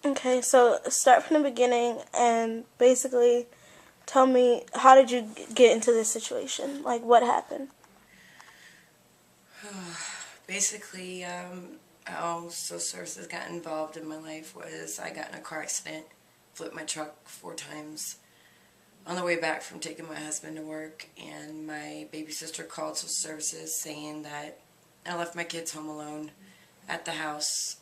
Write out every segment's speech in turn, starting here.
Okay, so start from the beginning and basically tell me, how did you get into this situation? Like, what happened? Basically, how social services got involved in my life was I got in a car accident, flipped my truck 4 times on the way back from taking my husband to work, and my baby sister called social services saying that I left my kids home alone at the house,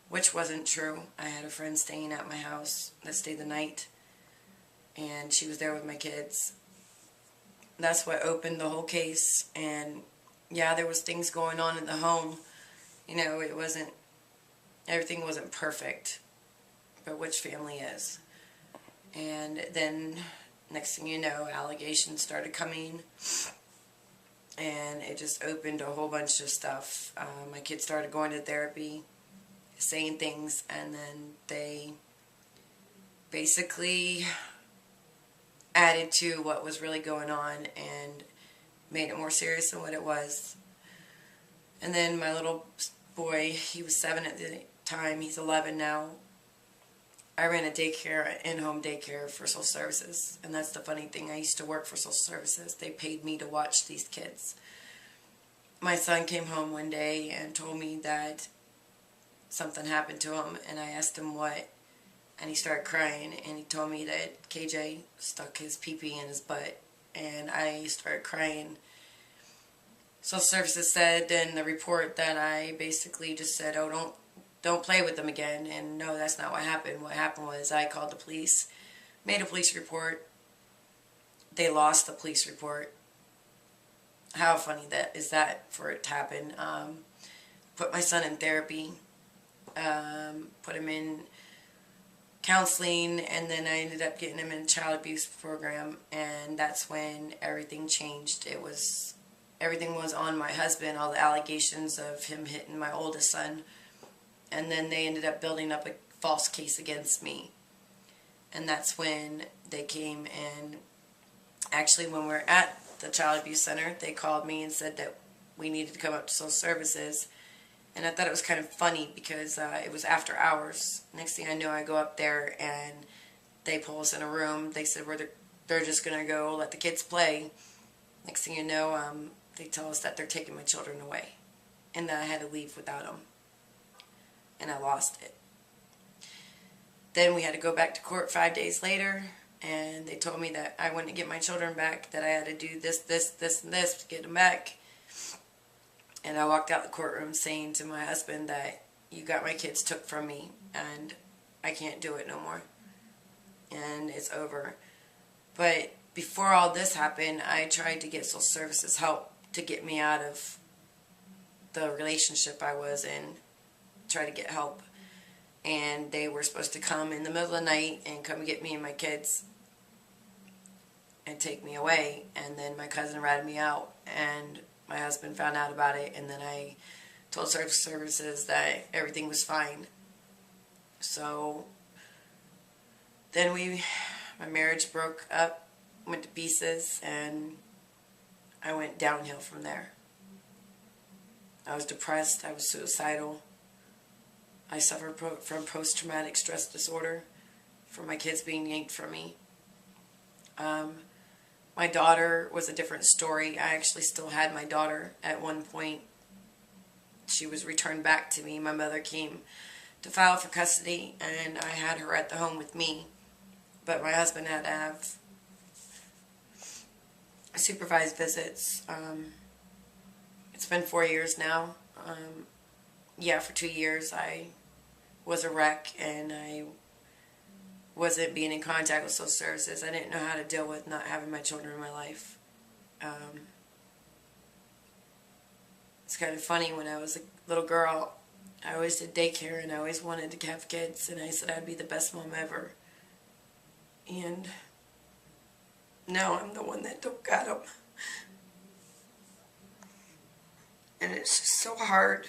which wasn't true. I had a friend staying at my house that stayed the night, and she was there with my kids. That's what opened the whole case, and yeah, there was things going on in the home. It wasn't, everything wasn't perfect, but which family is? And then, next thing you know, allegations started coming, and it just opened a whole bunch of stuff. My kids started going to therapy, saying things, and then they basically added to what was really going on and made it more serious than what it was. And then my little boy, he was 7 at the time, he's 11 now. I ran a daycare, in-home daycare for social services, and that's the funny thing. I used to work for social services. They paid me to watch these kids. My son came home one day and told me that something happened to him, and I asked him what, and he started crying, and he told me that KJ stuck his pee-pee in his butt, and I started crying. Social services said in the report that I basically just said, oh, don't play with them again. And no, that's not what happened. What happened was I called the police, made a police report. They lost the police report. How funny that is that for it to happen. Put my son in therapy, put him in counseling, and then I ended up getting him in a child abuse program, and that's when everything changed. Everything was on my husband, all the allegations of him hitting my oldest son. And then they ended up building up a false case against me. And that's when they came and actually when we were at the child abuse center, they called me and said that we needed to come up to social services. And I thought it was kind of funny because it was after hours. Next thing I know, I go up there and they pull us in a room. They said they're just going to go let the kids play. Next thing you know, they tell us that they're taking my children away and that I had to leave without them. And I lost it. Then we had to go back to court 5 days later, and they told me that I wouldn't get my children back, that I had to do this, this, this, and this to get them back. And I walked out the courtroom saying to my husband that you got my kids took from me, and I can't do it no more. And it's over. But before all this happened, I tried to get social services help to get me out of the relationship I was in. Try to get help, and they were supposed to come in the middle of the night and come get me and my kids and take me away, and then my cousin ratted me out, and my husband found out about it, and then I told services that everything was fine. So then my marriage broke up, went to pieces, and I went downhill from there. I was depressed, I was suicidal. I suffer from post-traumatic stress disorder from my kids being yanked from me. My daughter was a different story. I actually still had my daughter at one point. She was returned back to me. My mother came to file for custody, and I had her at the home with me. But my husband had to have supervised visits. It's been 4 years now. For 2 years I was a wreck, and I wasn't being in contact with social services. I didn't know how to deal with not having my children in my life. It's kind of funny, when I was a little girl, I always did daycare, and I always wanted to have kids, and I said I'd be the best mom ever. And now I'm the one that don't got them. And it's just so hard,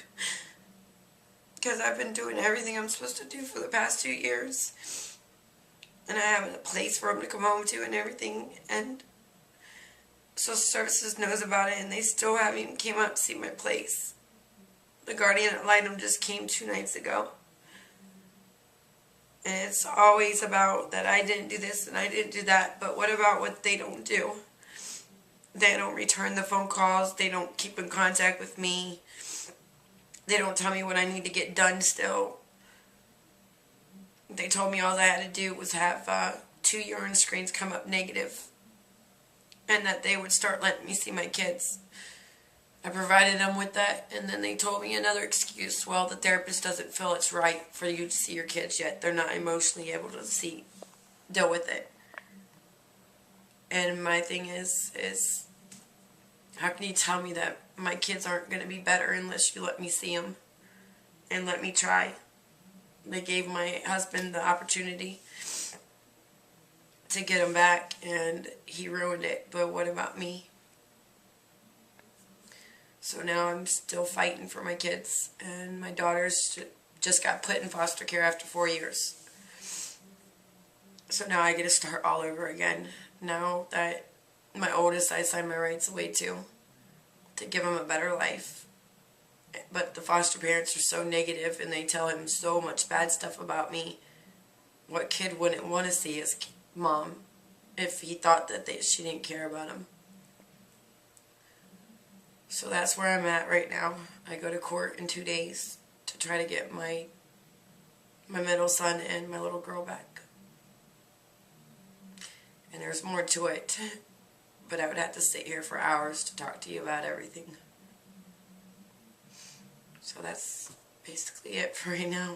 because I've been doing everything I'm supposed to do for the past 2 years. And I have a place for them to come home to and everything. And social services knows about it, and they still haven't even came out to see my place. The guardian ad litem just came 2 nights ago. And it's always about that I didn't do this and I didn't do that. But what about what they don't do? They don't return the phone calls. They don't keep in contact with me. They don't tell me what I need to get done still. They told me all I had to do was have 2 urine screens come up negative, and that they would start letting me see my kids. I provided them with that, and then they told me another excuse. Well, the therapist doesn't feel it's right for you to see your kids yet. They're not emotionally able to deal with it. And my thing is how can you tell me that my kids aren't going to be better unless you let me see them and let me try? They gave my husband the opportunity to get them back, and he ruined it. But what about me? So now I'm still fighting for my kids, and my daughters just got put in foster care after 4 years. So now I get to start all over again. Now that my oldest, I signed my rights away to give him a better life. But the foster parents are so negative, and they tell him so much bad stuff about me. What kid wouldn't want to see his mom if he thought that she didn't care about him? So that's where I'm at right now. I go to court in 2 days to try to get my middle son and my little girl back. And there's more to it, but I would have to sit here for hours to talk to you about everything. So that's basically it for right now.